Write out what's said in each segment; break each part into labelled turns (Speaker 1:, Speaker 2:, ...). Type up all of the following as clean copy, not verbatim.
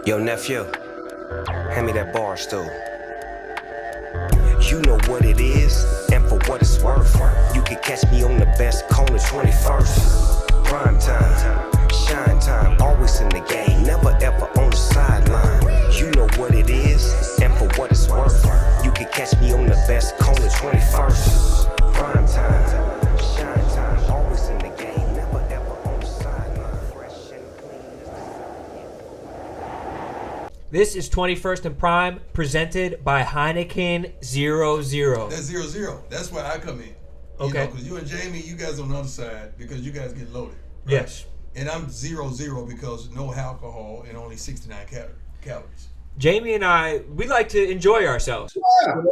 Speaker 1: Yo, nephew, hand me that Barstool. You know what it is, and for what it's worth. You can catch me on the best corner 21st. Prime time, shine time, always in the game, never ever on the sideline. You know what it is, and for what it's worth. You can catch me on the best corner 21st. Prime time, shine time, always in the game, never ever on the sideline. Fresh and clean.
Speaker 2: This is 21st and Prime, presented by Heineken 00.
Speaker 3: That's 0-0. That's where I come in.
Speaker 2: Okay.
Speaker 3: Because you and Jamie, you guys on the other side because you guys get loaded. Right?
Speaker 2: Yes.
Speaker 3: And I'm 0-0 because no alcohol and only 69 calories.
Speaker 2: Jamie and I, we like to enjoy ourselves.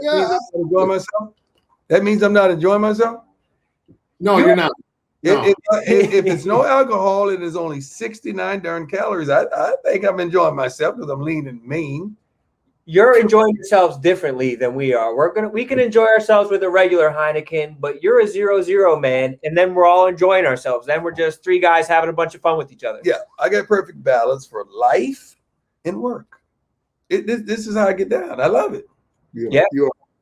Speaker 4: Yeah.
Speaker 5: Enjoy myself? That means I'm not enjoying myself?
Speaker 4: No, you're not. No.
Speaker 5: If it's no alcohol and it's only 69 darn calories, I think I'm enjoying myself because I'm lean and mean.
Speaker 2: You're enjoying yourselves differently than we are. We can enjoy ourselves with a regular Heineken, but you're a 0-0 man, and then we're all enjoying ourselves. Then we're just three guys having a bunch of fun with each other.
Speaker 5: Yeah, I got perfect balance for life and work. This is how I get down. I love it.
Speaker 2: Yeah.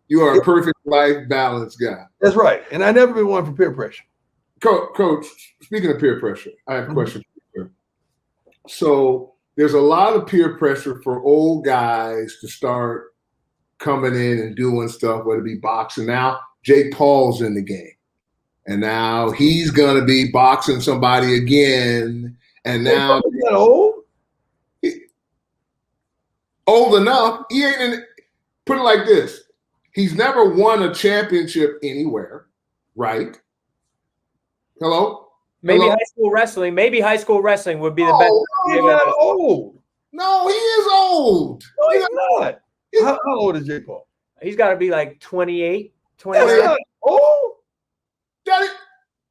Speaker 4: You are a perfect life balance guy.
Speaker 5: That's right. And I never been one for peer pressure.
Speaker 4: Coach, speaking of peer pressure, I have a question for you. So there's a lot of peer pressure for old guys to start coming in and doing stuff, whether it be boxing. Now, Jake Paul's in the game. And now he's going to be boxing somebody again. And now
Speaker 5: He's not old.
Speaker 4: Old enough. He ain't in. Put it like this: he's never won a championship anywhere, right? Hello.
Speaker 2: Maybe
Speaker 4: Hello?
Speaker 2: high school wrestling. Maybe high school wrestling would be the
Speaker 4: Oh,
Speaker 2: best.
Speaker 5: No, he's not old.
Speaker 4: No, he is old.
Speaker 5: No, he's not. How old is Jake Paul?
Speaker 2: He's got to be like 28,
Speaker 5: That's
Speaker 2: 29.
Speaker 5: not old.
Speaker 4: Daddy,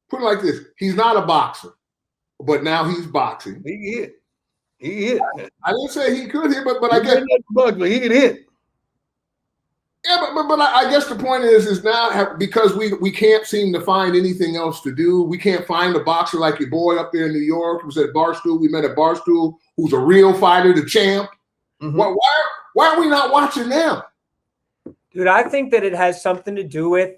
Speaker 4: put it like this: he's not a boxer, but now he's boxing.
Speaker 5: He hit. He hit.
Speaker 4: I didn't say he could hit, but I guess
Speaker 5: He can hit.
Speaker 4: yeah, but I guess the point is now because we can't seem to find anything else to do. We can't find a boxer like your boy up there in New York who's at Barstool. We met at Barstool, who's a real fighter, the champ.
Speaker 5: Mm-hmm.
Speaker 4: Why are we not watching them?
Speaker 2: Dude, I think that it has something to do with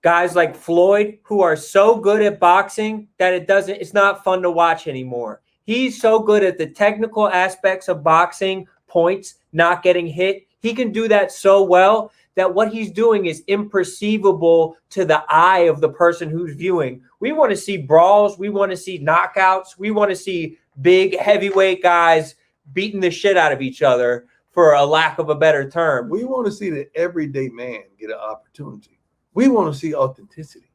Speaker 2: guys like Floyd who are so good at boxing that it's not fun to watch anymore. He's so good at the technical aspects of boxing, points, not getting hit. He can do that so well that what he's doing is imperceivable to the eye of the person who's viewing. We want to see brawls. We want to see knockouts. We want to see big heavyweight guys beating the shit out of each other, for a lack of a better term.
Speaker 5: We want to see the everyday man get an opportunity. We want to see authenticity.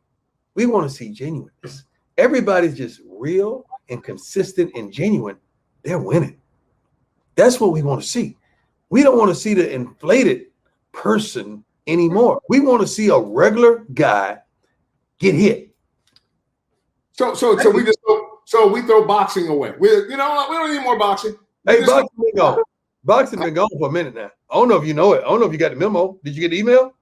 Speaker 5: We want to see genuineness. Everybody's just real and consistent and genuine. They're winning. That's what we want to see. We don't want to see the inflated person anymore. We want to see a regular guy get hit.
Speaker 4: So we throw boxing away. We don't need more boxing.
Speaker 5: Hey, boxing been gone. Boxing been gone for a minute now. I don't know if you know it. I don't know if you got the memo. Did you get the email?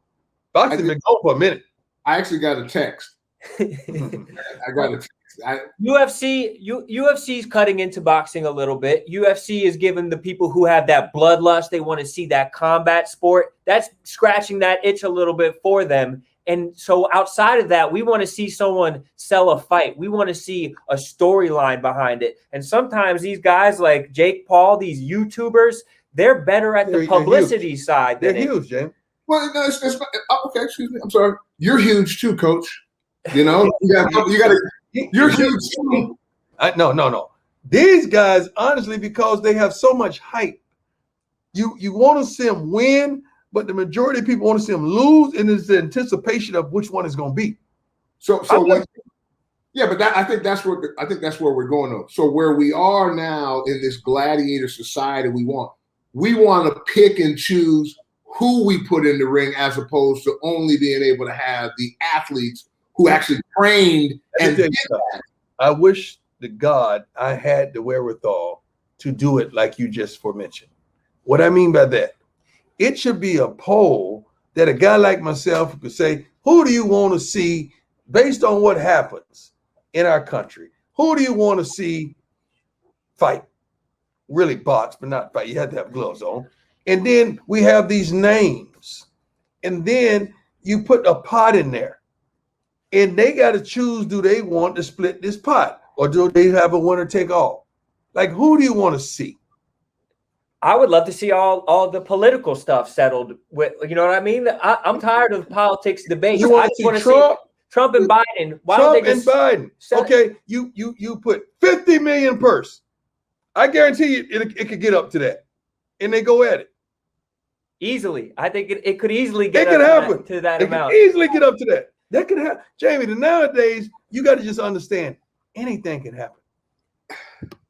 Speaker 5: Boxing been gone for a minute.
Speaker 4: I actually got a text. I got a text.
Speaker 2: UFC's cutting into boxing a little bit. UFC is giving the people who have that bloodlust, they want to see that combat sport. That's scratching that itch a little bit for them. And so outside of that, we want to see someone sell a fight. We want to see a storyline behind it. And sometimes these guys like Jake Paul, these YouTubers, they're better at the publicity side.
Speaker 5: They're huge, James.
Speaker 4: Well, no, it's not, okay, excuse me. I'm sorry. You're huge too, Coach. You know, you're huge too.
Speaker 5: No. These guys, honestly, because they have so much hype, you want to see them win, but the majority of people want to see them lose, and it's the anticipation of which one is going to be.
Speaker 4: I think that's where we're going on. So where we are now in this gladiator society, we want to pick and choose who we put in the ring as opposed to only being able to have the athletes who actually trained and did that.
Speaker 5: I wish to God I had the wherewithal to do it like you just forementioned. What I mean by that, it should be a poll that a guy like myself could say, who do you want to see based on what happens in our country? Who do you want to see fight? really box, but not fight. You had to have gloves on. And then we have these names. And then you put a pot in there. And they got to choose, do they want to split this pot? Or do they have a winner take all? Like, who do you want to see?
Speaker 2: I would love to see all the political stuff settled with, you know what I mean? I'm tired of politics debates.
Speaker 5: You want
Speaker 2: I
Speaker 5: to
Speaker 2: just
Speaker 5: see
Speaker 2: want to
Speaker 5: Trump?
Speaker 2: see Trump and Biden. Why
Speaker 5: Trump
Speaker 2: don't they
Speaker 5: and
Speaker 2: just
Speaker 5: Biden.
Speaker 2: set it?
Speaker 5: Okay, you put 50 million purse. I guarantee you it could get up to that. And they go at it.
Speaker 2: Easily. I think it could easily get
Speaker 5: It could
Speaker 2: up
Speaker 5: happen.
Speaker 2: to that
Speaker 5: It
Speaker 2: amount.
Speaker 5: could easily get up to that. That could happen. Jamie, nowadays, you got to just understand anything can happen.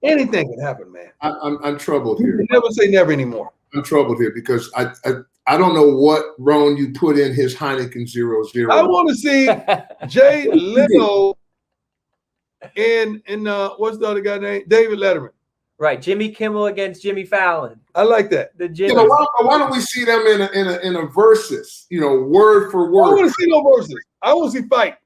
Speaker 5: Anything can happen, man.
Speaker 4: I'm troubled here.
Speaker 5: You never say never anymore.
Speaker 4: I'm troubled here because I don't know what Rone you put in his Heineken 0-0.
Speaker 5: I want to see Jay Leno and what's the other guy name? David Letterman.
Speaker 2: Right. Jimmy Kimmel against Jimmy Fallon.
Speaker 5: I like that.
Speaker 2: The Jimmy.
Speaker 4: Why don't we see them in a versus? Word for
Speaker 5: I
Speaker 4: word.
Speaker 5: want to see no verses. I want to see fight.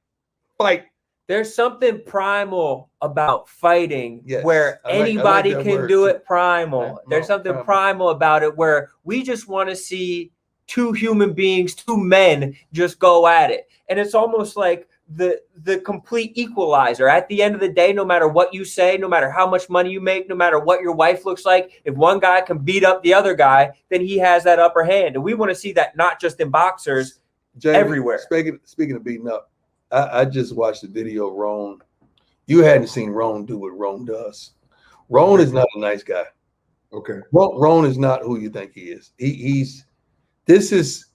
Speaker 2: There's something primal about fighting where
Speaker 5: I like
Speaker 2: anybody
Speaker 5: that
Speaker 2: can
Speaker 5: word,
Speaker 2: do
Speaker 5: too.
Speaker 2: it primal. There's something primal about it where we just want to see two human beings, two men just go at it. And it's almost like the complete equalizer. At the end of the day, no matter what you say, no matter how much money you make, no matter what your wife looks like, if one guy can beat up the other guy, then he has that upper hand. And we want to see that not just in boxers,
Speaker 5: Jamie,
Speaker 2: everywhere.
Speaker 5: Speaking of beating up, I just watched the video of Rone. You hadn't seen Rone do what Rone does. Rone is not a nice guy.
Speaker 4: Okay.
Speaker 5: Rone is not who you think he is. This is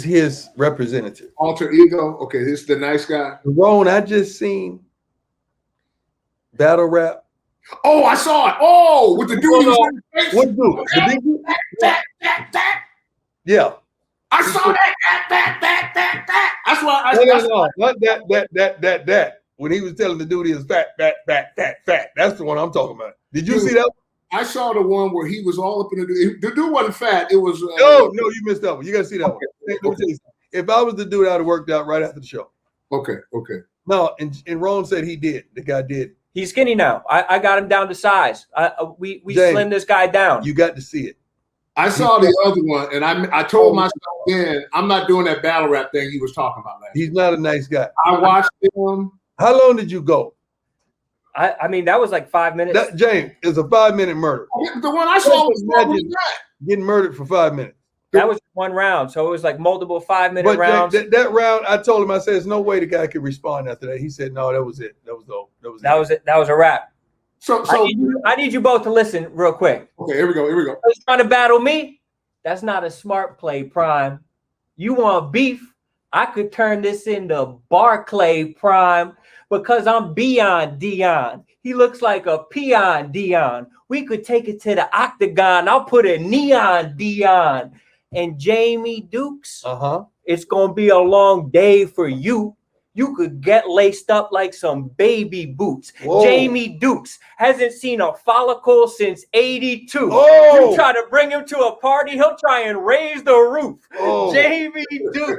Speaker 5: his representative.
Speaker 4: Alter ego. Okay, this is the nice guy.
Speaker 5: Rone, I just seen battle rap.
Speaker 4: Oh, I saw it. Oh, with the dude.
Speaker 5: What dude? The big dude? Yeah.
Speaker 4: I saw that. That's why I.
Speaker 5: No. Not that. When he was telling the dude he was fat. That's the one I'm talking about. Did you see that?
Speaker 4: I saw the one where he was all up in the dude. The dude wasn't fat. It was.
Speaker 5: No, you missed that one. You got to see that one. Let me tell you something. If I was the dude, I'd have worked out right after the show.
Speaker 4: Okay.
Speaker 5: No, and Rone said he did. The guy did.
Speaker 2: He's skinny now. I got him down to size. We
Speaker 5: James,
Speaker 2: slimmed this guy down.
Speaker 5: You got to see it.
Speaker 4: I saw the other one, and I told myself then I'm not doing that battle rap thing he was talking about last.
Speaker 5: He's not a nice guy.
Speaker 4: I watched him.
Speaker 5: How long did you go?
Speaker 2: I mean, that was like 5 minutes.
Speaker 5: James, it's a 5-minute murder.
Speaker 4: The one I saw was
Speaker 5: getting murdered for 5 minutes.
Speaker 2: That was one round, so it was like multiple 5-minute rounds.
Speaker 5: That round, I told him, I said, "There's no way the guy could respond after that." He said, "No, that was it. That was it.
Speaker 2: That was a wrap."
Speaker 4: So
Speaker 2: I need you both to listen real quick.
Speaker 4: Okay, here we go.
Speaker 2: He's trying to battle me. That's not a smart play, Prime. You want beef? I could turn this into Barclay Prime because I'm beyond Dion. He looks like a peon Dion. We could take it to the octagon. I'll put a neon Dion. And Jamie Dukes, it's going to be a long day for you. You could get laced up like some baby boots. Whoa. Jamie Dukes hasn't seen a follicle since 82.
Speaker 5: Oh.
Speaker 2: You try to bring him to a party, he'll try and raise the roof.
Speaker 5: Oh.
Speaker 2: Jamie Dukes,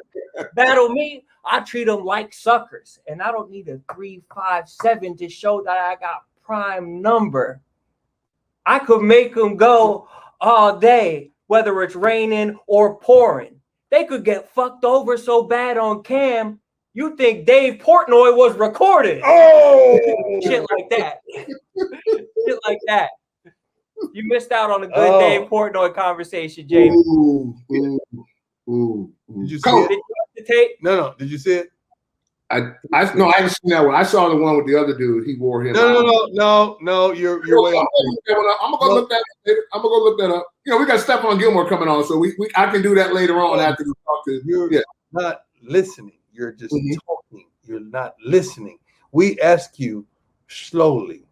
Speaker 2: battle me, I treat them like suckers. And I don't need a 3-5-7 to show that I got prime number. I could make them go all day, whether it's raining or pouring. They could get fucked over so bad on cam, you think Dave Portnoy was recorded.
Speaker 5: Oh!
Speaker 2: Shit like that. Shit like that. You missed out on a good Dave Portnoy conversation, Jamie.
Speaker 4: Ooh.
Speaker 5: Did you see it?
Speaker 2: Did you watch the tape?
Speaker 5: No. Did you see it?
Speaker 4: I haven't seen that one. I saw the one with the other dude. He wore him.
Speaker 5: No. You're way off.
Speaker 4: I'm gonna go look that up later. I'm gonna go look that up. We got Stephon Gilmore coming on, so I can do that later on after we talk to.
Speaker 5: You're not listening. You're just talking. You're not listening. We ask you slowly.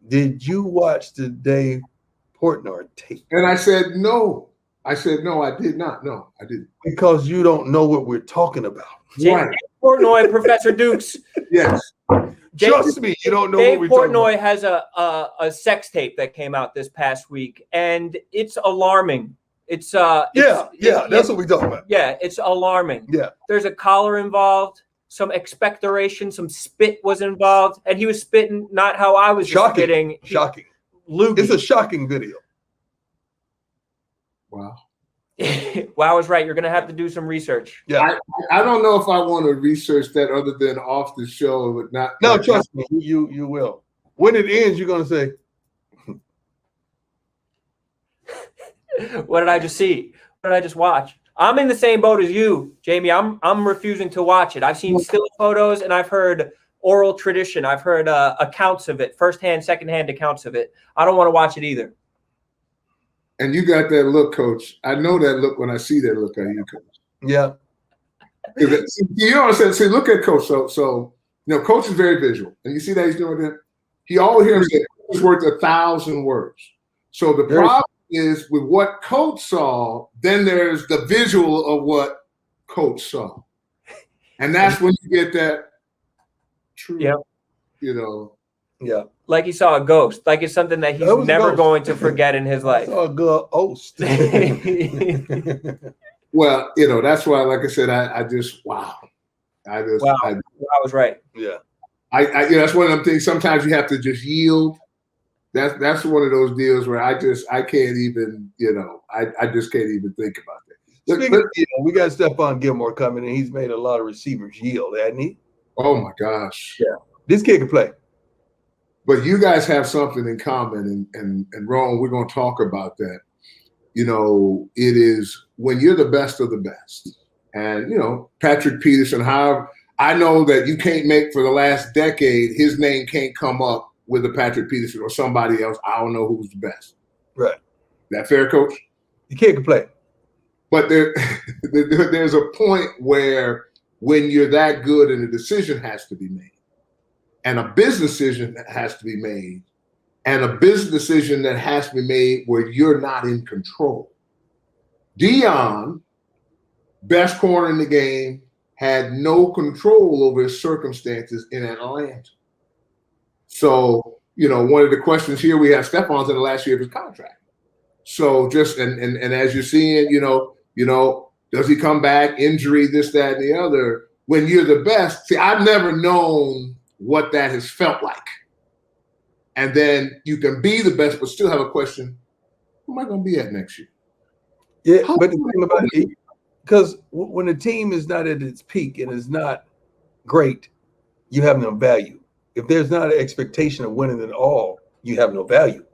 Speaker 5: Did you watch the Dave Portnoy tape?
Speaker 4: And I said no. I did not. No, I didn't.
Speaker 5: Because you don't know what we're talking about.
Speaker 2: Right. Portnoy, Professor Dukes.
Speaker 4: Yes.
Speaker 5: Trust me, you don't know
Speaker 2: Dave
Speaker 5: what we're talking about.
Speaker 2: Portnoy has a sex tape that came out this past week, and it's alarming. That's what we're talking about. Yeah, it's alarming.
Speaker 5: Yeah.
Speaker 2: There's a collar involved, some expectoration, some spit was involved, and he was spitting not how I was spitting.
Speaker 5: Shocking.
Speaker 2: loogie.
Speaker 5: It's a shocking video.
Speaker 4: Wow.
Speaker 2: Wow is right. You're going to have to do some research.
Speaker 5: Yeah.
Speaker 4: I don't know if I want to research that other than off the show, but not.
Speaker 5: No, trust me, you will. When it ends, you're gonna say,
Speaker 2: What did I just see? What did I just watch? I'm in the same boat as you, Jamie. I'm refusing to watch it. I've seen still photos and I've heard oral tradition. I've heard accounts of it, firsthand, secondhand accounts of it. I don't want to watch it either.
Speaker 4: And you got that look, Coach. I know that look when I see that look at you, Coach.
Speaker 5: yeah.
Speaker 4: You know what I'm saying? See, look at Coach. So Coach is very visual, and you see that he's doing that. He always hears that it's worth 1,000 words. So the problem is with what Coach saw, then there's the visual of what Coach saw, and that's when you get that true.
Speaker 2: Yep.
Speaker 5: Yeah.
Speaker 2: Like he saw a ghost. Like it's something that he's never going to forget in his life.
Speaker 5: I saw a ghost.
Speaker 4: Well, that's why, like I said, I just wow. I
Speaker 2: was right.
Speaker 5: Yeah.
Speaker 4: That's one of them things. Sometimes you have to just yield. That's one of those deals where I can't even, I just can't even think about that.
Speaker 5: Speaking of, we got Stephon Gilmore coming, and he's made a lot of receivers yield, hasn't he?
Speaker 4: Oh my gosh.
Speaker 5: Yeah. This kid can play.
Speaker 4: But you guys have something in common, and Rone, we're going to talk about that. It is when you're the best of the best. And, Patrick Peterson, however, I know that you can't make for the last decade, his name can't come up with a Patrick Peterson or somebody else. I don't know who's the best.
Speaker 5: Right.
Speaker 4: That fair, Coach?
Speaker 5: The kid can play.
Speaker 4: But there's a point where when you're that good and a decision has to be made, and a business decision has to be made, and a business decision that has to be made where you're not in control. Deion, best corner in the game, had no control over his circumstances in Atlanta. So, one of the questions here, we have Stephon's in the last year of his contract. So just, and as you're seeing, does he come back, injury, this, that, and the other? When you're the best, see, I've never known what that has felt like. And then you can be the best, but still have a question, who am I going to be at next year?
Speaker 5: Yeah, but the thing about it, because when a team is not at its peak and is not great, you have no value. If there's not an expectation of winning at all, you have no value.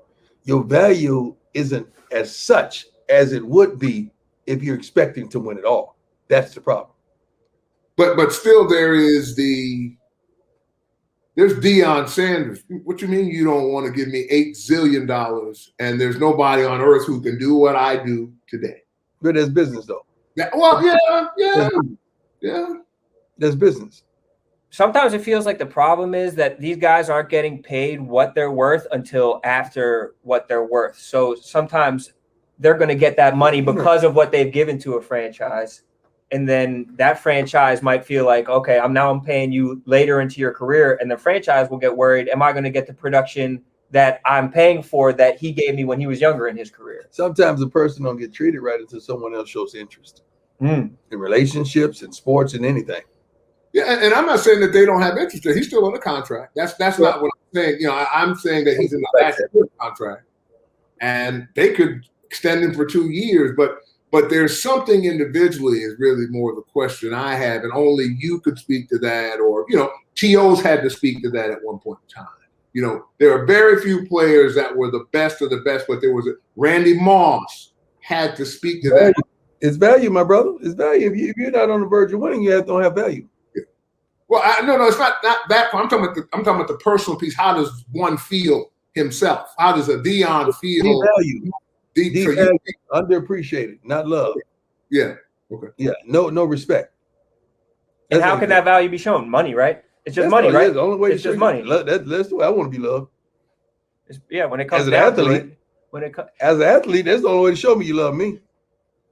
Speaker 5: Your value isn't as such as it would be if you're expecting to win it all. That's the problem.
Speaker 4: But still there's Deion Sanders. What you mean you don't want to give me $8 zillion and there's nobody on earth who can do what I do today?
Speaker 5: But there's business, though.
Speaker 4: Yeah.
Speaker 5: There's business.
Speaker 2: Sometimes it feels like the problem is that these guys aren't getting paid what they're worth until after what they're worth. So sometimes they're going to get that money because of what they've given to a franchise. And then that franchise might feel like, okay, I'm paying you later into your career. And the franchise will get worried. Am I going to get the production that I'm paying for that he gave me when he was younger in his career?
Speaker 5: Sometimes a person don't get treated right until someone else shows interest in relationships and sports and anything.
Speaker 4: Yeah, and I'm not saying that they don't have interest. He's still on the contract. That's not what I'm saying. I'm saying that he's in the last year contract, and they could extend him for 2 years. But there's something individually is really more the question I have, and only you could speak to that, or T.O.'s had to speak to that at one point in time. There are very few players that were the best of the best, but there was Randy Moss had to speak to that.
Speaker 5: It's value, my brother. It's value. If you're not on the verge of winning, you don't have value.
Speaker 4: Well, no, it's not that. I'm talking about the personal piece. How does one feel himself? How does a Deion feel?
Speaker 5: Devalue. Devalue. Underappreciated, not love.
Speaker 4: Yeah. Okay.
Speaker 5: Yeah. No respect.
Speaker 2: And how can that value be shown? Money, right? It's just money, right?
Speaker 5: The only way
Speaker 2: it's just money.
Speaker 5: That's the way I want to be loved.
Speaker 2: When it comes
Speaker 5: as an
Speaker 2: down
Speaker 5: athlete,
Speaker 2: to it,
Speaker 5: as an athlete, that's the only way to show me you love me.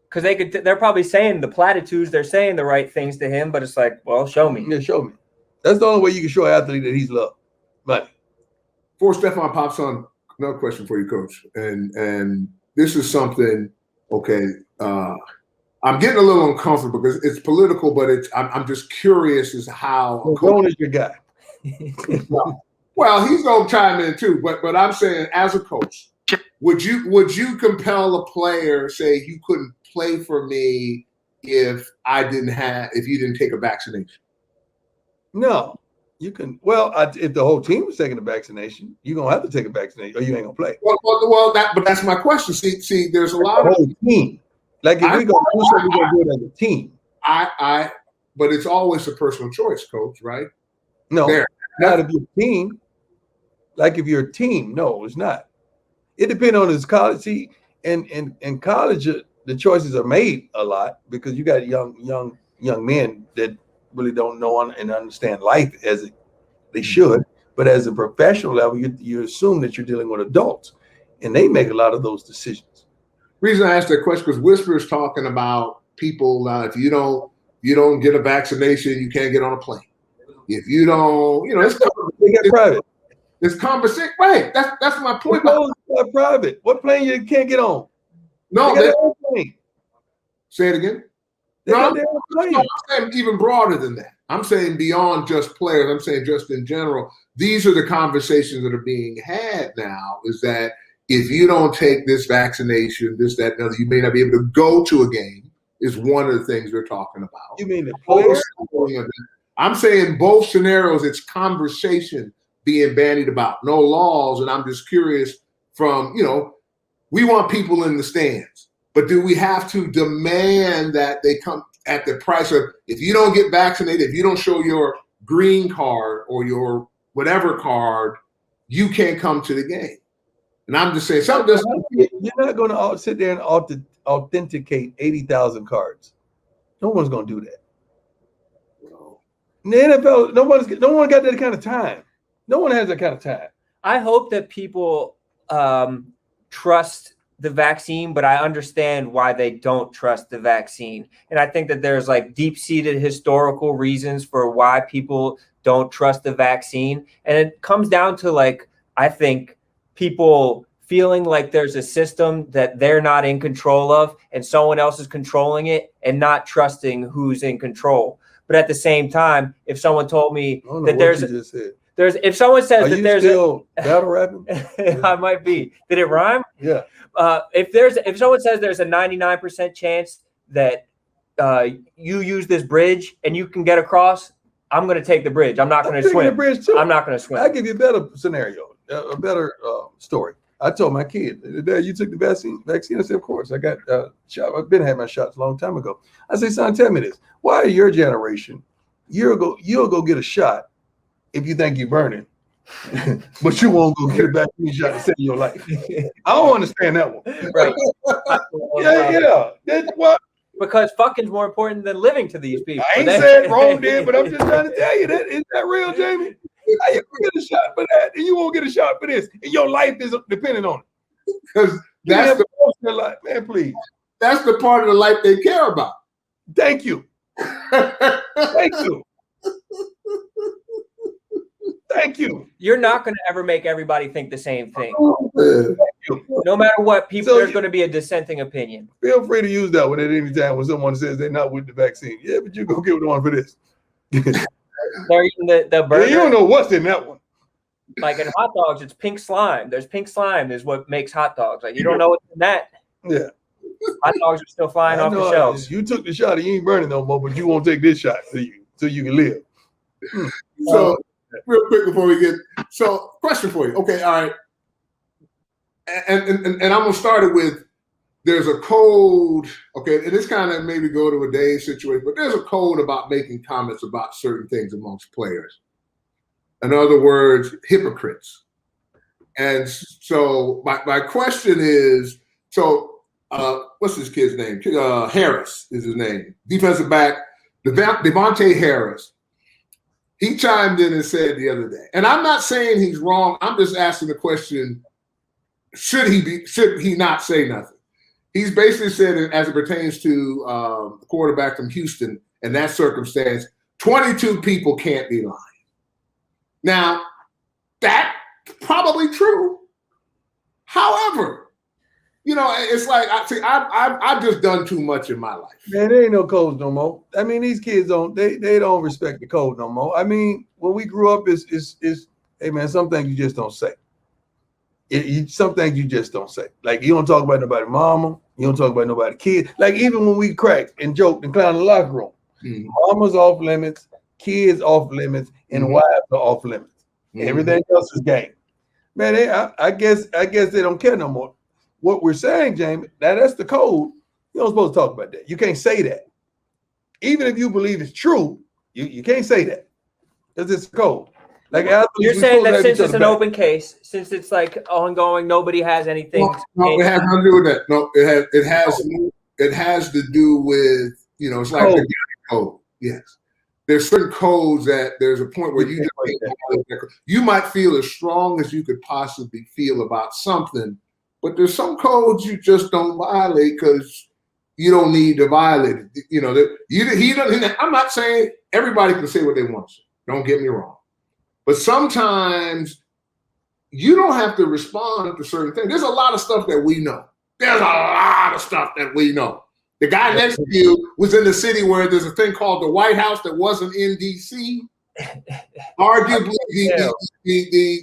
Speaker 2: Because they're probably saying the platitudes, they're saying the right things to him, but it's like, well, show me.
Speaker 5: Yeah, show me. That's the only way you can show an athlete that he's loved. Money.
Speaker 4: Before Stephon pops on, another question for you, Coach. And this is something, okay, I'm getting a little uncomfortable because it's political, but I'm just curious as to how.
Speaker 5: Rone is your guy.
Speaker 4: Well, he's gonna chime in too, but I'm saying as a coach, would you compel a player, say you couldn't play for me if you didn't take a vaccination?
Speaker 5: No, you can. Well, if the whole team was taking a vaccination, you're gonna have to take a vaccination, or you ain't gonna play.
Speaker 4: But that's my question. See, there's a lot
Speaker 5: the
Speaker 4: of
Speaker 5: whole team. Like if we go do something, we're gonna do it as a team.
Speaker 4: But it's always a personal choice, coach, right?
Speaker 5: No, not if you're a team. Like if you're a team, no, it's not. It depends on his college. See, in college, the choices are made a lot because you got young men that really don't know and understand life as they should. But as a professional level, you assume that you're dealing with adults, and they make a lot of those decisions.
Speaker 4: Reason I asked that question because Whisper is talking about people. If you don't get a vaccination, you can't get on a plane. If you don't,
Speaker 5: they get private.
Speaker 4: It's conversation, right? That's my point.
Speaker 5: It's private. What plane you can't get on?
Speaker 4: No,
Speaker 5: plane.
Speaker 4: Say it again. I'm saying even broader than that. I'm saying beyond just players. I'm saying just in general. These are the conversations that are being had now. Is that if you don't take this vaccination, this, that, and other, you may not be able to go to a game. Is one of the things they're talking about.
Speaker 5: You mean the players?
Speaker 4: I'm saying both scenarios. It's conversation being bandied about, no laws. And I'm just curious from, we want people in the stands, but do we have to demand that they come at the price of, if you don't get vaccinated, if you don't show your green card or your whatever card, you can't come to the game. And I'm just saying,
Speaker 5: you're not going to sit there and authenticate 80,000 cards. No one's going to do that. In the NFL, no one got that kind of time. No one has that kind of time.
Speaker 2: I hope that people trust the vaccine, but I understand why they don't trust the vaccine. And I think that there's like deep-seated historical reasons for why people don't trust the vaccine. And it comes down to I think people feeling like there's a system that they're not in control of and someone else is controlling it and not trusting who's in control. But at the same time, if someone told me that if someone says that there's
Speaker 5: still battle rapping,
Speaker 2: I might be. Did it rhyme?
Speaker 5: Yeah.
Speaker 2: If someone says there's a 99% chance that you use this bridge and you can get across, I'm going to take the bridge. I'm not going to swim.
Speaker 5: The bridge too.
Speaker 2: I'm not going to swim.
Speaker 5: I'll give you a better scenario, a better story. I told my kid, Dad, you took the vaccine? I said, of course. I got shot. I've been had my shots a long time ago. I say, son, tell me this. Why your generation, you'll go get a shot if you think you're burning, but you won't go get a vaccine shot to save your life. I don't understand that one.
Speaker 2: Right.
Speaker 5: Yeah. That's what.
Speaker 2: Because fucking's more important than living to these people.
Speaker 5: I ain't saying Rone did, but I'm just trying to tell you that. Is that real, Jamie? How you gonna get a shot for that, and you won't get a shot for this, and your life is dependent on it?
Speaker 4: Because that's
Speaker 5: the life, man. Please,
Speaker 4: that's the part of the life they care about.
Speaker 5: Thank you. Thank you. Thank you.
Speaker 2: You're not going to ever make everybody think the same thing.
Speaker 4: Oh,
Speaker 2: no matter what, there's going to be a dissenting opinion.
Speaker 5: Feel free to use that one at any time when someone says they're not with the vaccine. Yeah, but you go get one for this.
Speaker 2: They're eating the burger.
Speaker 5: You don't know what's in that one.
Speaker 2: Like in hot dogs, it's pink slime. There's pink slime is what makes hot dogs. Like you don't know what's in that.
Speaker 5: Yeah.
Speaker 2: Hot dogs are still flying off the shelves.
Speaker 5: You took the shot and you ain't burning no more, but you won't take this shot so you can live.
Speaker 4: So real quick before we get question for you. Okay, all right. And I'm gonna start it with there's a code, okay, and this kind of maybe go to a day situation, but there's a code about making comments about certain things amongst players. In other words, hypocrites. And so my question is, what's this kid's name? Harris is his name. Defensive back, Devontae Harris. He chimed in and said the other day, and I'm not saying he's wrong. I'm just asking the question, should he not say nothing? He's basically said, as it pertains to the quarterback from Houston, in that circumstance, 22 people can't be lying. Now, that's probably true. However, it's like I've just done too much in my life.
Speaker 5: Man, there ain't no codes no more. I mean, these kids they don't respect the code no more. I mean, when we grew up, it's Hey man, some things you just don't say. Some things you just don't say. Like you don't talk about nobody mama, you don't talk about nobody kid. Like even when we crack and joke and clown in the locker room, mama's off limits, kids off limits, and wives are off limits. Everything else is game. Man, I guess they don't care no more. What we're saying, Jamie, that's the code. You don't supposed to talk about that. You can't say that. Even if you believe it's true, you can't say that. Because it's a code. Like
Speaker 2: you're saying that since it's an open case, since it's like ongoing, nobody has anything.
Speaker 4: No, it has nothing to do with that. No, it has to do with, it's like the code. Yes. There's certain codes that there's a point where you might feel as strong as you could possibly feel about something, but there's some codes you just don't violate because you don't need to violate it. I'm not saying everybody can say what they want to say. Don't get me wrong. But sometimes you don't have to respond to certain things. There's a lot of stuff that we know. There's a lot of stuff that we know. The guy next to you was in the city where there's a thing called the White House that wasn't in D.C. Arguably,
Speaker 5: that was BP.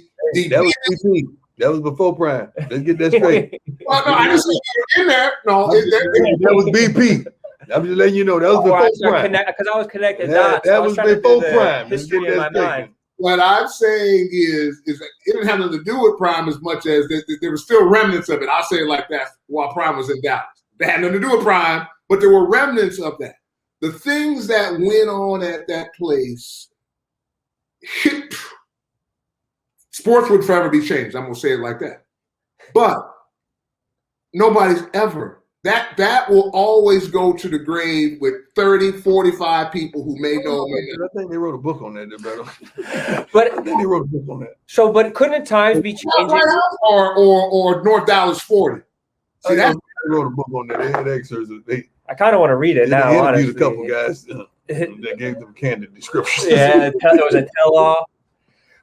Speaker 5: That was before Prime. Let's get that straight.
Speaker 4: Well, no, I didn't say you were in there. No,
Speaker 5: that was BP. I'm just letting you know that was before Prime.
Speaker 2: Because I was connected.
Speaker 5: That was before Prime.
Speaker 2: History in my mind.
Speaker 4: What I'm saying is that it didn't have nothing to do with Prime as much as there were still remnants of it. I'll say it like that while Prime was in Dallas. They had nothing to do with Prime, but there were remnants of that. The things that went on at that place, sports would forever be changed. I'm going to say it like that. But nobody's ever. That will always go to the grave with 30, 45 people who may know.
Speaker 5: I think they wrote a book on that, brother.
Speaker 2: But
Speaker 5: I think they wrote a book on that.
Speaker 2: So, but couldn't times be changing?
Speaker 4: Or North Dallas 40. See,
Speaker 5: they wrote a book on that. They had excerpts.
Speaker 2: I kind of want to read it now.
Speaker 5: They interviewed a couple guys that gave them candid descriptions.
Speaker 2: Yeah, it was a tell-all.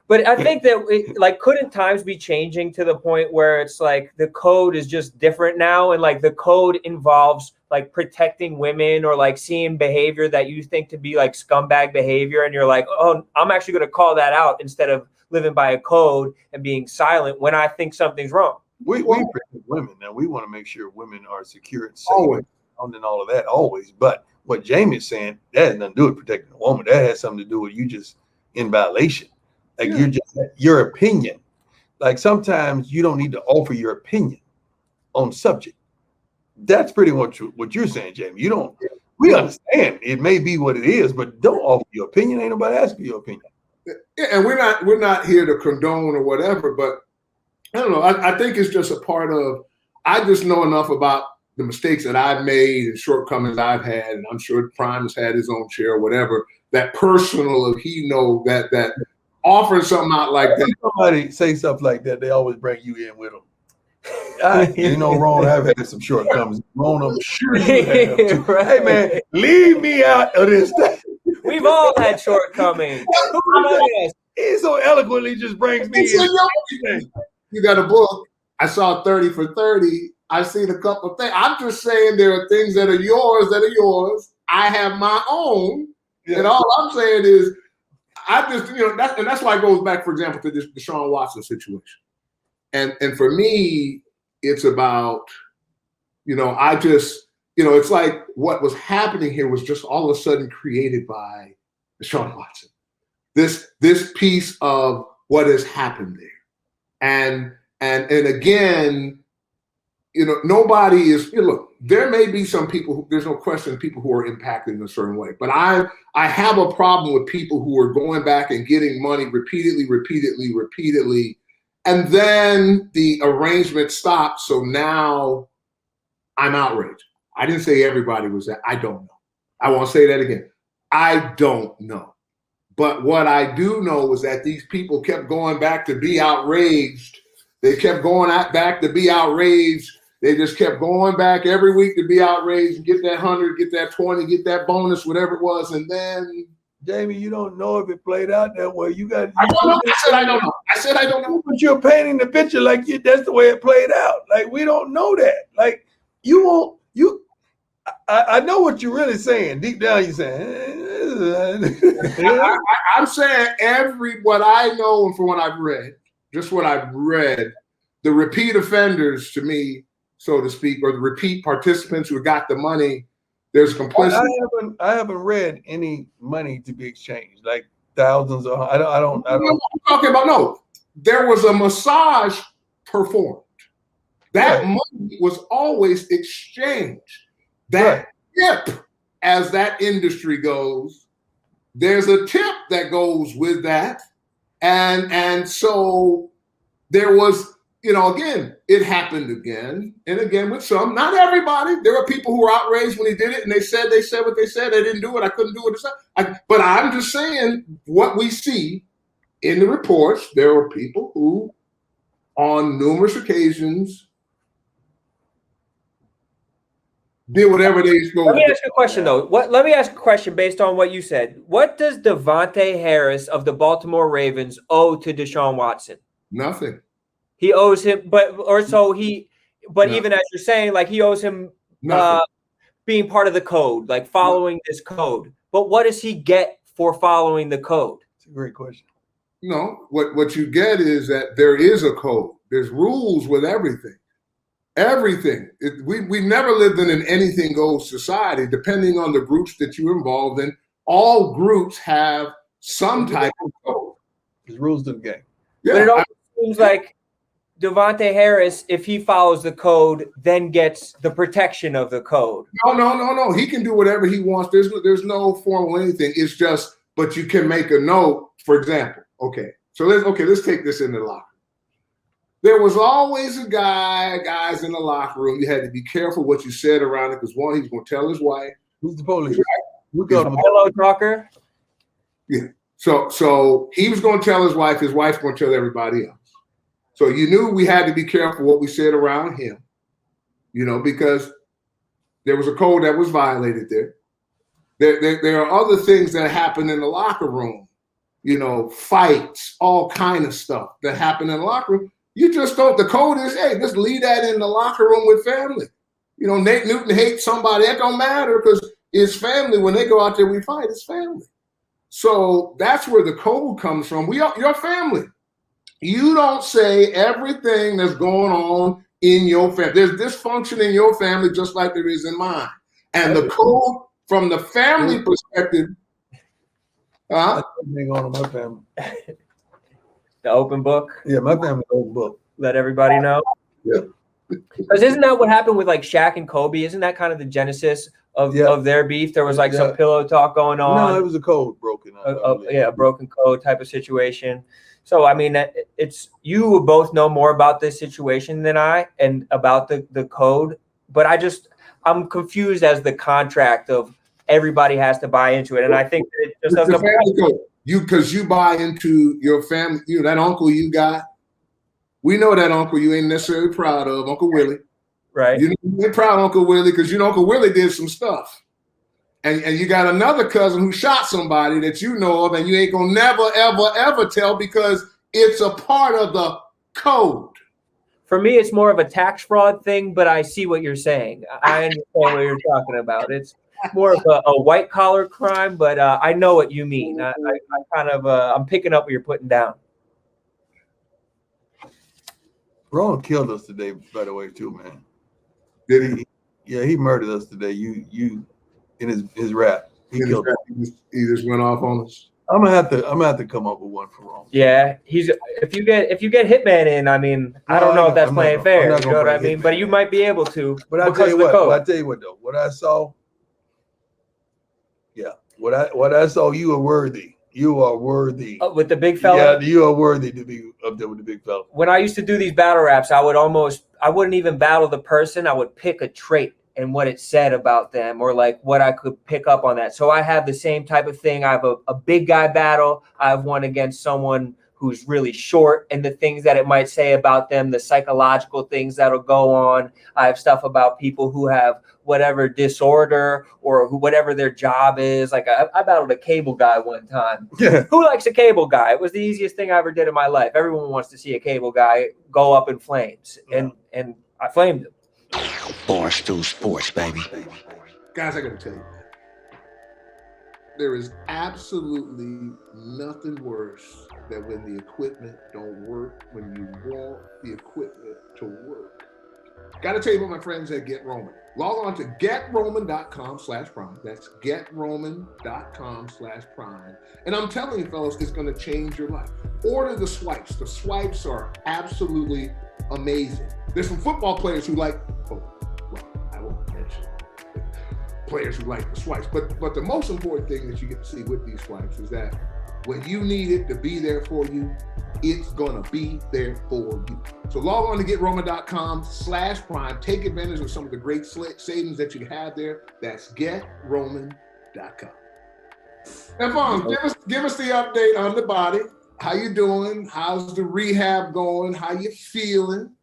Speaker 2: But I think that couldn't times be changing to the point where it's like the code is just different now, and like the code involves like protecting women or like seeing behavior that you think to be like scumbag behavior, and you're like, oh, I'm actually going to call that out instead of living by a code and being silent when I think something's wrong.
Speaker 5: We protect women now. We want to make sure women are secure and safe and all of that always. But what Jamie is saying, that has nothing to do with protecting a woman. That has something to do with you just in violation. Like you're just your opinion. Like sometimes you don't need to offer your opinion on subject. That's pretty much what you're saying, Jamie. We understand it may be what it is, but don't offer your opinion. Ain't nobody asking your opinion.
Speaker 4: Yeah, and we're not here to condone or whatever, but I don't know. I think it's just a part of. I just know enough about the mistakes that I've made and shortcomings I've had, and I'm sure Prime has had his own share or whatever. That personal of that offering something out like that.
Speaker 5: Somebody say stuff like that, they always bring you in with them. Ron, I've had some shortcomings. Ron, I'm sure you have. Right. Hey, man, leave me out of this thing.
Speaker 2: We've all had shortcomings.
Speaker 5: He so eloquently just brings me in.
Speaker 4: You got a book. I saw 30 for 30. I've seen a couple of things. I'm just saying there are things that are yours. I have my own. Yeah. And all I'm saying is, that's why it goes back, for example, to this Deshaun Watson situation. And for me, it's about, it's like what was happening here was just all of a sudden created by Deshaun Watson. This piece of what has happened there. And again, nobody is, look, there may be some people, there's no question, people who are impacted in a certain way. But I have a problem with people who are going back and getting money repeatedly, and then the arrangement stops. So now I'm outraged. I didn't say everybody was that. I don't know. I won't say that again. I don't know. But what I do know is that these people kept going back to be outraged. They kept going back to be outraged. They just kept going back every week to be outraged and get that 100, get that 20, get that bonus, whatever it was. And then,
Speaker 5: Jamie, you don't know if it played out that way.
Speaker 4: I don't know. I said I don't know.
Speaker 5: But you're painting the picture like that's the way it played out. Like we don't know that. Like I know what you're really saying. Deep down, you're saying.
Speaker 4: I'm saying what I know and from what I've read, just what I've read, the repeat offenders to me, so to speak, or the repeat participants who got the money, there's complicity.
Speaker 5: I haven't read any money to be exchanged, like thousands of. I don't.
Speaker 4: I'm talking about no. There was a massage performed. That money was always exchanged. That tip, as that industry goes, there's a tip that goes with that. And so there was, again, it happened again and again with some, not everybody. There were people who were outraged when he did it and they said what they said. They didn't do it. I couldn't do it. But I'm just saying what we see in the reports, there were people who on numerous occasions did whatever they supposed to do.
Speaker 2: Let me ask you a question, though. Let me ask a question based on what you said. What does Devontae Harris of the Baltimore Ravens owe to Deshaun Watson?
Speaker 4: Nothing.
Speaker 2: He owes him, even as you're saying, like he owes him being part of the code, like following this code. But what does he get for following the code?
Speaker 5: It's a great question.
Speaker 4: No, what you get is that there is a code. There's rules with everything. Everything. We never lived in an anything goes society, depending on the groups that you're involved in. All groups have some type of code.
Speaker 5: There's rules to the game.
Speaker 4: Yeah,
Speaker 2: but it always seems like Devontae Harris, if he follows the code, then gets the protection of the code.
Speaker 4: No. He can do whatever he wants. There's no formal anything. It's just, but you can make a note, for example. Let's take this in the locker. There was always guys in the locker room. You had to be careful what you said around it because one, he's going to tell his wife.
Speaker 5: Who's the police?
Speaker 2: We call him a pillow talker.
Speaker 4: Yeah. So he was going to tell his wife. His wife's going to tell everybody else. So you knew we had to be careful what we said around him, because there was a code that was violated there. There are other things that happen in the locker room, fights, all kind of stuff that happen in the locker room. You just don't. The code is, hey, just leave that in the locker room with family. Nate Newton hates somebody. That don't matter because it's family. When they go out there, we fight. It's family. So that's where the code comes from. Your family. You don't say everything that's going on in your family. There's dysfunction in your family just like there is in mine. And the code from the family perspective.
Speaker 5: Going on in my family.
Speaker 2: The open book.
Speaker 5: Yeah, my family open book.
Speaker 2: Let everybody know.
Speaker 4: Yeah.
Speaker 2: Because isn't that what happened with like Shaq and Kobe? Isn't that kind of the genesis of their beef? There was like some pillow talk going on.
Speaker 5: No, it was a code broken.
Speaker 2: A broken code type of situation. So, I mean, you would both know more about this situation than I and about the code. But I'm confused as the contract of everybody has to buy into it. And I think that it just doesn't apply.
Speaker 4: Because you buy into your family, that uncle you got. We know that uncle you ain't necessarily proud of, Uncle Willie.
Speaker 2: Right.
Speaker 4: You ain't proud of Uncle Willie because Uncle Willie did some stuff. And you got another cousin who shot somebody that you know of and you ain't gonna never, ever, ever tell because it's a part of the code.
Speaker 2: For me, it's more of a tax fraud thing, but I see what you're saying. I understand what you're talking about. It's more of a white collar crime, but I know what you mean. I kind of I'm picking up what you're putting down.
Speaker 5: Rone killed us today, by the way, too, man.
Speaker 4: Did he?
Speaker 5: Yeah, he murdered us today. You in his rap. He killed us.
Speaker 4: He just went off on us.
Speaker 5: I'm gonna have to come up with one for Rone.
Speaker 2: Yeah, if you get Hitman in, I mean, I don't know if that's playing fair. You know what I mean? But you might be able to.
Speaker 5: But I tell you what though, what I saw. Yeah, what I saw, you are worthy. You are worthy.
Speaker 2: With the big fella?
Speaker 5: Yeah, you are worthy to be up there with the big fella.
Speaker 2: When I used to do these battle raps, I wouldn't even battle the person. I would pick a trait and what it said about them or like what I could pick up on that. So I have the same type of thing. I have a big guy battle. I have one against someone who's really short and the things that it might say about them, the psychological things that'll go on. I have stuff about people who have whatever disorder or whatever their job is. Like I battled a cable guy one time.
Speaker 5: Yeah.
Speaker 2: Who likes a cable guy? It was the easiest thing I ever did in my life. Everyone wants to see a cable guy go up in flames. And I flamed him.
Speaker 1: Barstool Sports, baby.
Speaker 4: Guys, I got to tell you, there is absolutely nothing worse than when the equipment don't work, when you want the equipment to work. Got to tell you about my friends at Get Roman. Log on to GetRoman.com/prime. That's GetRoman.com/prime. And I'm telling you, fellas, it's going to change your life. Order the swipes. The swipes are absolutely amazing. There's some football players who like, I won't mention players who like the swipes. But the most important thing that you get to see with these swipes is that when you need it to be there for you, it's gonna be there for you. So log on to GetRoman.com/prime. Take advantage of some of the great savings that you have there. That's GetRoman.com. Stephon, give us the update on the body. How you doing? How's the rehab going? How you feeling?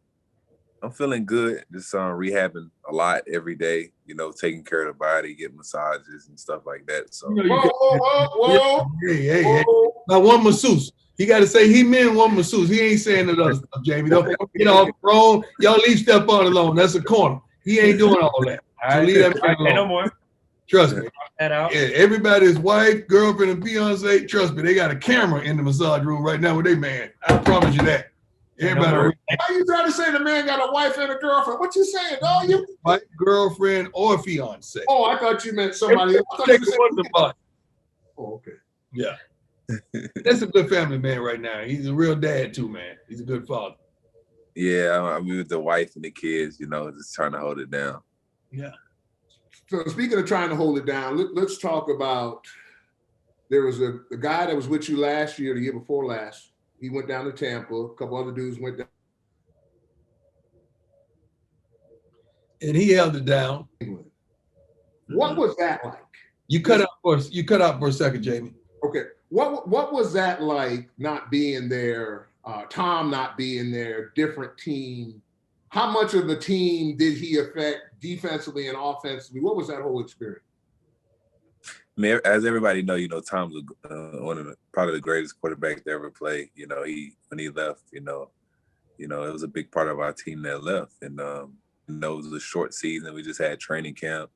Speaker 6: I'm feeling good. Just rehabbing a lot every day. You know, taking care of the body, getting massages and stuff like that. So
Speaker 5: whoa. Hey. Now one masseuse. He got to say he meant one masseuse. He ain't saying that other stuff, Jamie. Don't get off Rone. Y'all leave Stephon alone. That's a corner. He ain't doing all that. So leave that man alone.
Speaker 2: No more.
Speaker 5: Trust me.
Speaker 2: That out.
Speaker 5: Yeah, everybody's wife, girlfriend, and fiance, trust me, they got a camera in the massage room right now with their man. I promise you that. Everybody.
Speaker 4: Why you trying to say the man got a wife and a girlfriend? What you saying, dog? You
Speaker 5: wife, girlfriend, or fiance.
Speaker 4: Oh, I thought you meant somebody else. Oh, okay.
Speaker 5: Yeah. That's a good family man right now. He's a real dad too, man. He's a good father.
Speaker 6: Yeah, I'm with the wife and the kids, you know, just trying to hold it down.
Speaker 5: Yeah.
Speaker 4: So speaking of trying to hold it down, let's talk about, there was a guy that was with you last year, the year before last. He went down to Tampa. A couple other dudes went down.
Speaker 5: And he held it down.
Speaker 4: What was that like?
Speaker 5: You cut out for a second, Jamie.
Speaker 4: Okay. What was that like not being there, Tom not being there, different team? How much of the team did he affect defensively and offensively? What was that whole experience?
Speaker 6: I mean, as everybody know, Tom's probably the greatest quarterback to ever play. You know, when he left, it was a big part of our team that left. And, it was a short season. We just had training camp.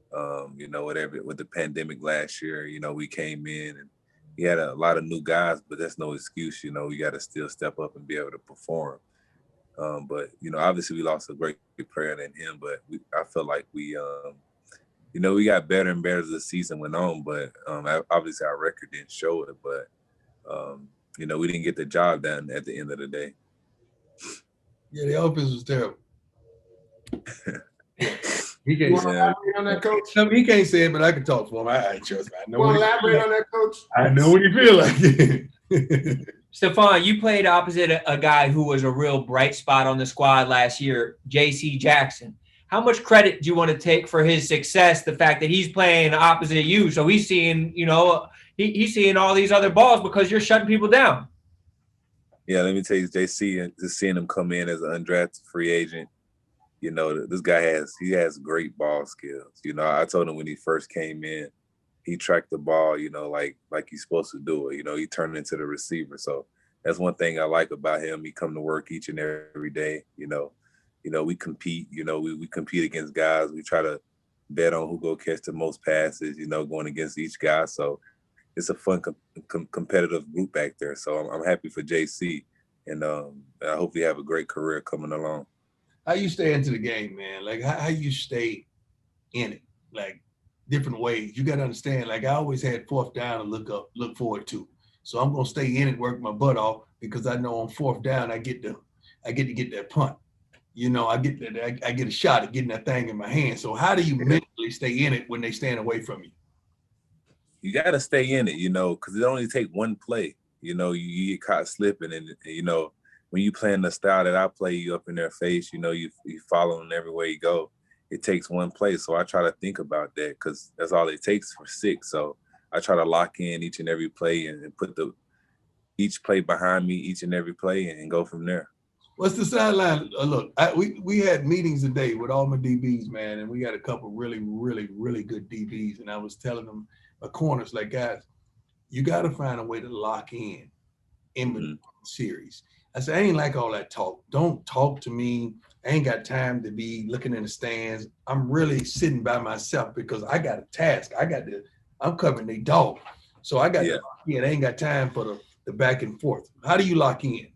Speaker 6: Whatever with the pandemic last year, we came in and he had a lot of new guys, but that's no excuse. We got to still step up and be able to perform. But obviously we lost a great player than him, but I feel like we got better and better as the season went on, but obviously our record didn't show it, but we didn't get the job done at the end of the day.
Speaker 5: Yeah, the offense was terrible.
Speaker 4: He can't elaborate on that, coach?
Speaker 5: He can't say it, but I can talk for him. I trust me. I know.
Speaker 4: Want to elaborate on that, coach?
Speaker 5: I know what you feel like.
Speaker 2: Stephon, you played opposite a guy who was a real bright spot on the squad last year, J.C. Jackson. How much credit do you want to take for his success, the fact that he's playing opposite you? So he's seeing, he's seeing all these other balls because you're shutting people down.
Speaker 6: Yeah, let me tell you, JC, just seeing him come in as an undrafted free agent, this guy has great ball skills. I told him when he first came in, he tracked the ball, like he's supposed to do it. He turned into the receiver. So that's one thing I like about him. He come to work each and every day. We compete. We compete against guys. We try to bet on who go catch the most passes. Going against each guy. So it's a fun, competitive group back there. So I'm happy for JC, and I hope he have a great career coming along.
Speaker 5: How you stay into the game, man? Like how you stay in it, like different ways. You got to understand. Like I always had fourth down to look forward to. So I'm gonna stay in it, work my butt off because I know on fourth down I get to get that punt. I get a shot at getting that thing in my hand. So how do you mentally stay in it when they stand away from you?
Speaker 6: You got to stay in it, because it only take one play. You get caught slipping, and when you playing the style that I play, you up in their face. You follow them everywhere you go. It takes one play, so I try to think about that because that's all it takes for 6. So I try to lock in each and every play and put each play behind me, each and every play, and go from there.
Speaker 5: What's the sideline? Look, we had meetings today with all my DBs, man, and we got a couple really, really, really good DBs. And I was telling them, my corners, like, guys, you got to find a way to lock in the series. I said, I ain't like all that talk. Don't talk to me I ain't got time to be looking in the stands. I'm really sitting by myself because I got a task. I'm covering the dog. So I got to lock in. I ain't got time for the back and forth. How do you lock in?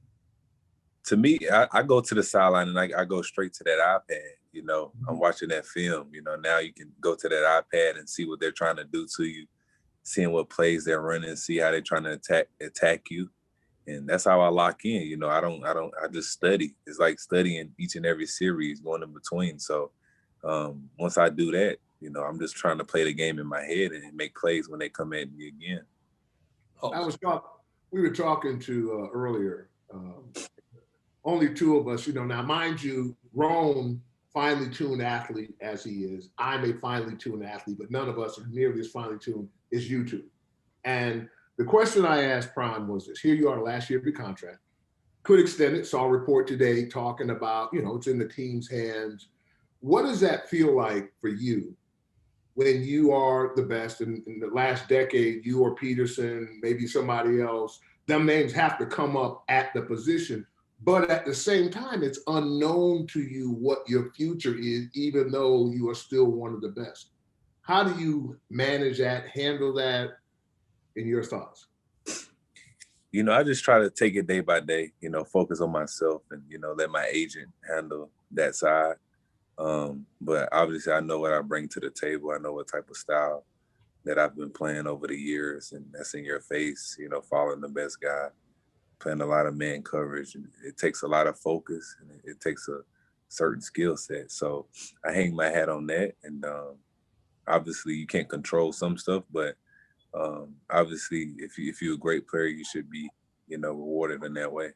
Speaker 6: To me, I go to the sideline and I go straight to that iPad. You know, I'm watching that film. You know, now you can go to that iPad and see what they're trying to do to you, seeing what plays they're running, see how they're trying to attack you. And that's how I lock in. You know, I just study. It's like studying each and every series going in between. So once I do that, you know, I'm just trying to play the game in my head and make plays when they come at me again.
Speaker 4: We were talking to earlier, only two of us, you know, now mind you, Rone, finely tuned athlete as he is. I'm a finely tuned athlete, but none of us are nearly as finely tuned as you two. And the question I asked Prime was this: here you are, last year of your contract, could extend it. Saw a report today talking about, you know, it's in the team's hands. What does that feel like for you when you are the best in the last decade, you or Peterson, maybe somebody else, them names have to come up at the position, but at the same time, it's unknown to you what your future is, even though you are still one of the best. How do you manage that, handle that, in your thoughts?
Speaker 6: You know, I just try to take it day by day, you know, focus on myself and, you know, let my agent handle that side. But obviously I know what I bring to the table. I know what type of style that I've been playing over the years, and that's in your face, you know, following the best guy, playing a lot of man coverage. And it takes a lot of focus and it takes a certain skill set. So I hang my hat on that. And obviously you can't control some stuff, but obviously if you're a great player, you should be, you know, rewarded in that way.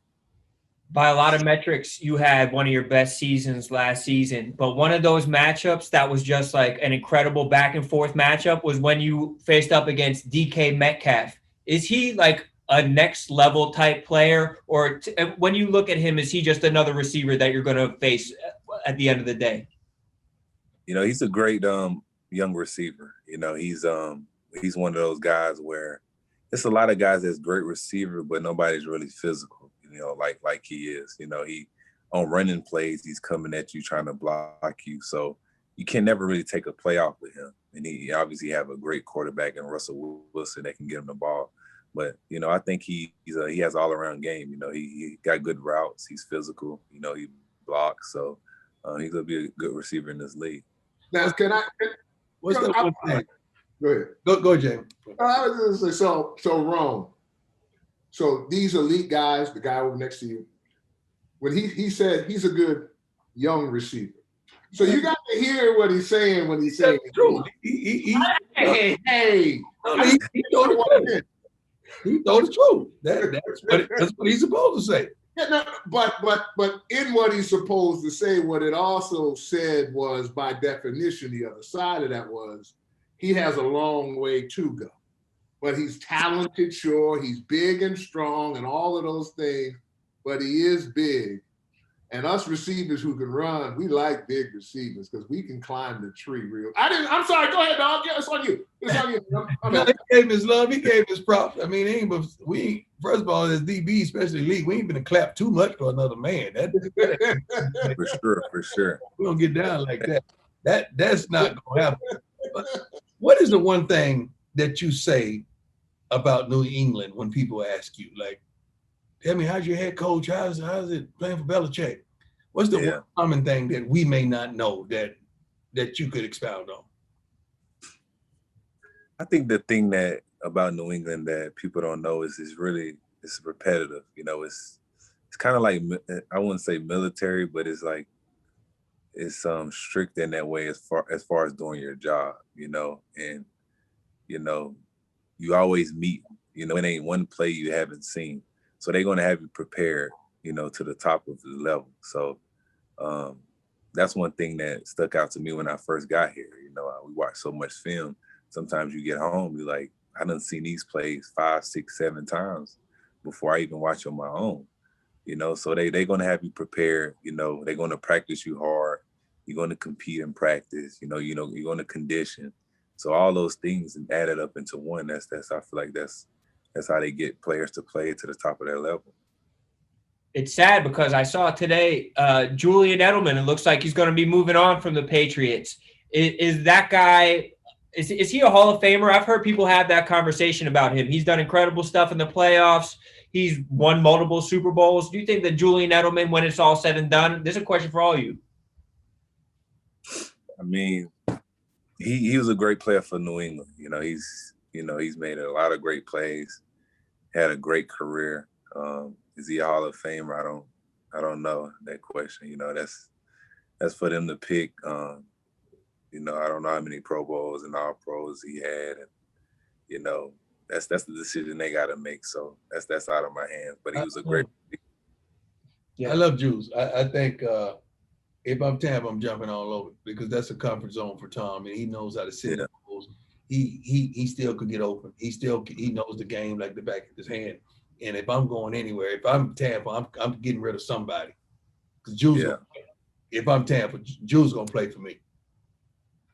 Speaker 2: By a lot of metrics, you had one of your best seasons last season, but one of those matchups that was just like an incredible back and forth matchup was when you faced up against DK Metcalf. Is he like a next level type player, or when you look at him, is he just another receiver that you're going to face at the end of the day?
Speaker 6: You know, he's a great young receiver. You know, he's one of those guys where it's a lot of guys that's great receiver, but nobody's really physical, you know, like he is. You know, he on running plays, he's coming at you trying to block you. So you can never really take a play off with him. And he obviously have a great quarterback in Russell Wilson that can get him the ball. But, you know, I think he has all around game. You know, he got good routes. He's physical. You know, he blocks. So he's going to be a good receiver in this league.
Speaker 4: Now,
Speaker 5: What's the one thing?
Speaker 4: Go ahead.
Speaker 5: Go, Jamie.
Speaker 4: I was going to say, so Rone. So these elite guys, the guy over next to you, when he said he's a good young receiver. So you got to hear what he's saying when he's saying
Speaker 5: That's true.
Speaker 4: He
Speaker 5: told the truth. That's what he's supposed to say.
Speaker 4: Yeah, no, but in what he's supposed to say, what it also said was, by definition, the other side of that was he has a long way to go. But he's talented, sure. He's big and strong and all of those things, but he is big. And us receivers who can run, we like big receivers because we can climb the tree real. I'm sorry. Go ahead, dog. Yeah, it's on you. It's on you.
Speaker 5: He gave his love. He gave his props. I mean, first of all, as DB, especially league, we ain't been to clap too much for another man.
Speaker 6: For sure.
Speaker 5: We don't get down like that. That's not going to happen. But what is the one thing that you say about New England when people ask you, like, tell me, how's your head coach? How's it playing for Belichick? What's the one common thing that we may not know that you could expound on?
Speaker 6: I think the thing that about New England that people don't know is it's repetitive. You know, it's kind of like, I wouldn't say military, but it's like it's strict in that way as far as doing your job. You know, and you know you always meet. You know, it ain't one play you haven't seen. So they're going to have you prepared, you know, to the top of the level. So that's one thing that stuck out to me when I first got here. You know, we watch so much film. Sometimes you get home, you're like, I done seen these plays 5, 6, 7 times before I even watch on my own. You know, so they're going to have you prepared. You know, they're going to practice you hard. You're going to compete in practice. You know, you're going to condition. So all those things added up into one. That's I feel like that's how they get players to play to the top of their level.
Speaker 2: It's sad because I saw today Julian Edelman. It looks like he's going to be moving on from the Patriots. Is that guy? Is he a Hall of Famer? I've heard people have that conversation about him. He's done incredible stuff in the playoffs. He's won multiple Super Bowls. Do you think that Julian Edelman, when it's all said and done, this is a question for all of you.
Speaker 6: I mean, he was a great player for New England. He's made a lot of great plays, had a great career. Is he a Hall of Famer? I don't know that question. That's for them to pick. I don't know how many Pro Bowls and All Pros he had, and that's the decision they got to make. So that's out of my hands. But he was a great.
Speaker 5: Yeah, I love Jules. I think if I'm Tampa, I'm jumping all over because that's a comfort zone for Tom, and he knows how to sit. He still could get open. He knows the game like the back of his hand. And if I'm going anywhere, if I'm Tampa, I'm getting rid of somebody. Because Jules, if I'm Tampa, Jules gonna play for me.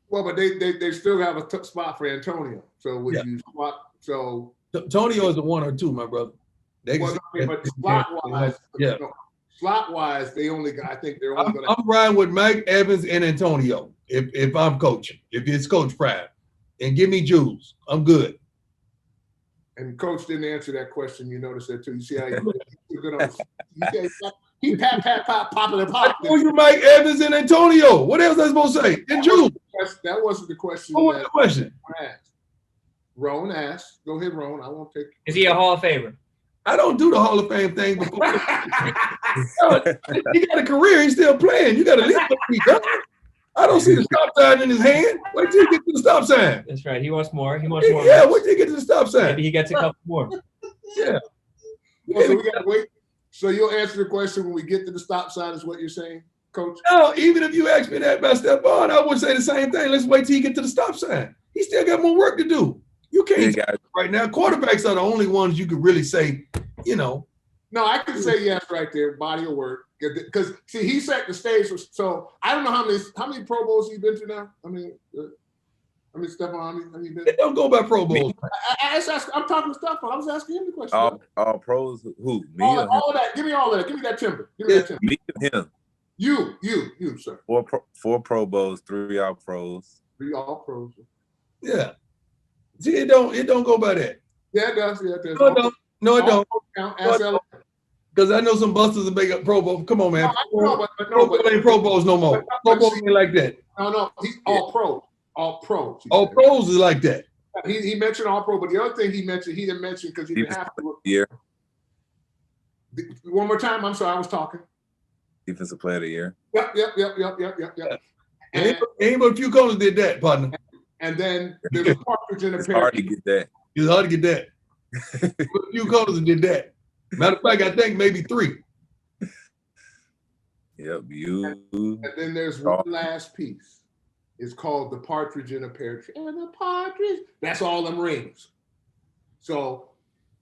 Speaker 4: Well, but they still have a spot for Antonio. So would you swap? So
Speaker 5: Antonio is a 1 or 2, my brother.
Speaker 4: But slot wise, they only got. I think they're only going.
Speaker 5: I'm riding with Mike Evans and Antonio. If I'm coaching, if it's Coach Prime, and give me Jules, I'm good.
Speaker 4: And Coach didn't answer that question. You notice that too. You see how he's good on. He pat popping and popping.
Speaker 5: You Mike Evans and Antonio. What else was I supposed to say? And Jules.
Speaker 4: That wasn't the question.
Speaker 5: What was the question?
Speaker 4: Rone asked. Go ahead, Rone. I won't take.
Speaker 2: Is he a Hall of Famer?
Speaker 5: I don't do the Hall of Fame thing before. He got a career. He's still playing. You got to live. I don't see the stop sign in his hand. Wait till you get to the stop sign.
Speaker 2: That's right. He wants more. He wants more.
Speaker 5: Yeah, wait till you get to the stop sign.
Speaker 2: Maybe he gets a couple more.
Speaker 5: Yeah.
Speaker 4: Well, so we got to wait. So you'll answer the question when we get to the stop sign is what you're saying, Coach?
Speaker 5: No, even if you asked me that about Stephon, I would say the same thing. Let's wait till you get to the stop sign. He still got more work to do. You can't right now. Quarterbacks are the only ones you could really say, No,
Speaker 4: I can say yes right there. Body of work. Because see, he set the stage. So I don't know how many Pro Bowls he's been to now. Stephon, how many been?
Speaker 5: They don't go by Pro Bowls.
Speaker 4: I'm talking to Stephon. I was asking him the question.
Speaker 6: All pros, who? Me
Speaker 4: all of that. Give me all of that. Give me that timber.
Speaker 6: Me and him.
Speaker 4: You, sir.
Speaker 6: 4 Pro Bowls, 3 All Pros.
Speaker 4: 3 All Pros.
Speaker 5: Yeah. See, it don't go by that.
Speaker 4: Yeah, it does. Yeah, it does.
Speaker 5: No, it don't. Because I know some busters that make up Pro Bowl. Come on, man. Pro Bowl ain't Pro Bowls no more. Pro Bowls ain't like that.
Speaker 4: No. He's All Pros. All Pros.
Speaker 5: All Pros is like that.
Speaker 4: He mentioned All Pro, but the other thing he didn't mention because he didn't have to.
Speaker 6: Yeah.
Speaker 4: One more time. I'm sorry, I was talking.
Speaker 6: Defensive Player of the Year.
Speaker 4: Yep.
Speaker 5: Ain't but a few corners did that, partner.
Speaker 4: And then there's a partridge in a
Speaker 6: It's
Speaker 4: pear.
Speaker 6: hard to get that.
Speaker 5: It's hard to get that. A few corners did that. Matter of fact, I think maybe 3.
Speaker 6: Yep,
Speaker 4: And then there's one last piece. It's called the partridge in a pear tree. And the partridge. That's all them rings. So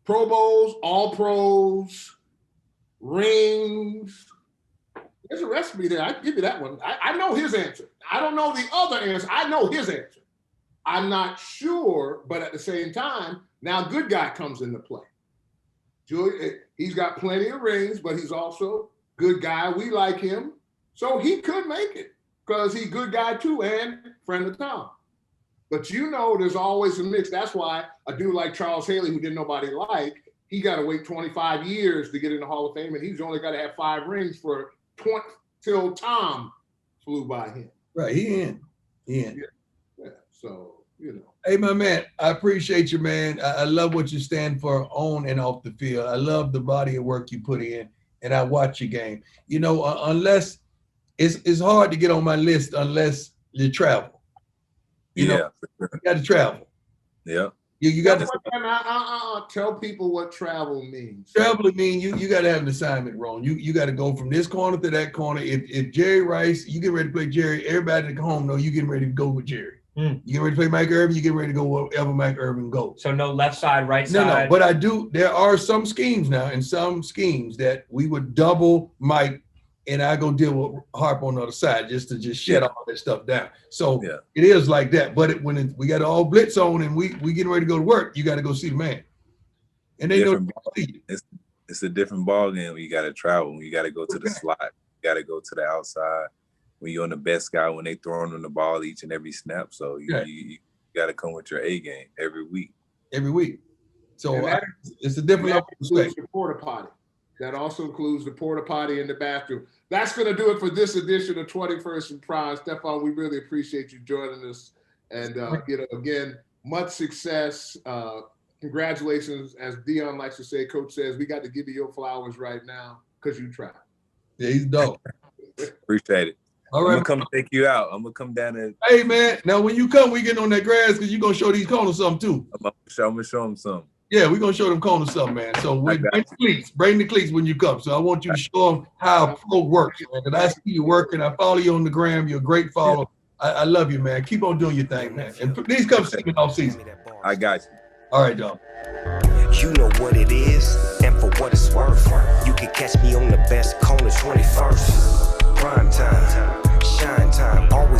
Speaker 4: Pro Bowls, All Pros, rings. There's a recipe there. I can give you that one. I know his answer. I don't know the other answer. I know his answer. I'm not sure, but at the same time, now good guy comes into play. He's got plenty of rings, but he's also good guy. We like him. So he could make it because he's good guy too and friend of Tom. But there's always a mix. That's why a dude like Charles Haley, who didn't nobody like, he got to wait 25 years to get in the Hall of Fame, and he's only got to have 5 rings for 20 till Tom flew by him.
Speaker 5: Right, he in.
Speaker 4: Yeah. So,
Speaker 5: Hey, my man, I appreciate you, man. I love what you stand for on and off the field. I love the body of work you put in, and I watch your game. Unless it's hard to get on my list unless you travel. You got to travel.
Speaker 6: Yeah.
Speaker 5: You got to
Speaker 4: tell people what travel means.
Speaker 5: Travel means you got to have an assignment, Ron. You got to go from this corner to that corner. If Jerry Rice, you get ready to play Jerry, everybody at home know you getting ready to go with Jerry. You get ready to play Mike Irvin, you get ready to go wherever Mike Irvin goes.
Speaker 2: So no left side, right side?
Speaker 5: No, but there are some schemes now and some schemes that we would double Mike and I go deal with Harp on the other side just to shut all that stuff down. So it is like that. But when we got all blitz on and we getting ready to go to work, you got to go see the man. And they know
Speaker 6: it's it's a different ball game when you got to travel. When you got to go to the slot, you got to go to the outside. When you're on the best guy, when they throwing on the ball each and every snap, so you got to come with your A game every week.
Speaker 7: Every week. So
Speaker 4: that
Speaker 7: it's a different level of respect.
Speaker 4: The porta potty. That also includes the porta potty in the bathroom. That's going to do it for this edition of 21st and Prime. Stephon, we really appreciate you joining us. And, again, much success. Congratulations. As Dion likes to say, Coach says, we got to give you your flowers right now because you tried.
Speaker 7: Yeah, he's dope.
Speaker 6: Appreciate it.
Speaker 7: All right.
Speaker 6: I'm going to come take you out. I'm going to come down there.
Speaker 7: Hey, man. Now, when you come, we getting on that grass because you're going to show these corners something, too.
Speaker 6: I'm going to show them something.
Speaker 7: Yeah, we're going to show them corners something, man. So bring the cleats when you come. So I want you to show them how pro works, man. Because I see you working. I follow you on the gram. You're a great follower. I love you, man. Keep on doing your thing, man. And please come see me off season.
Speaker 6: I got you.
Speaker 7: All right, John.
Speaker 1: You know what it is, and for what it's worth, you can catch me on the best corner 21st. Prime time, shine time, always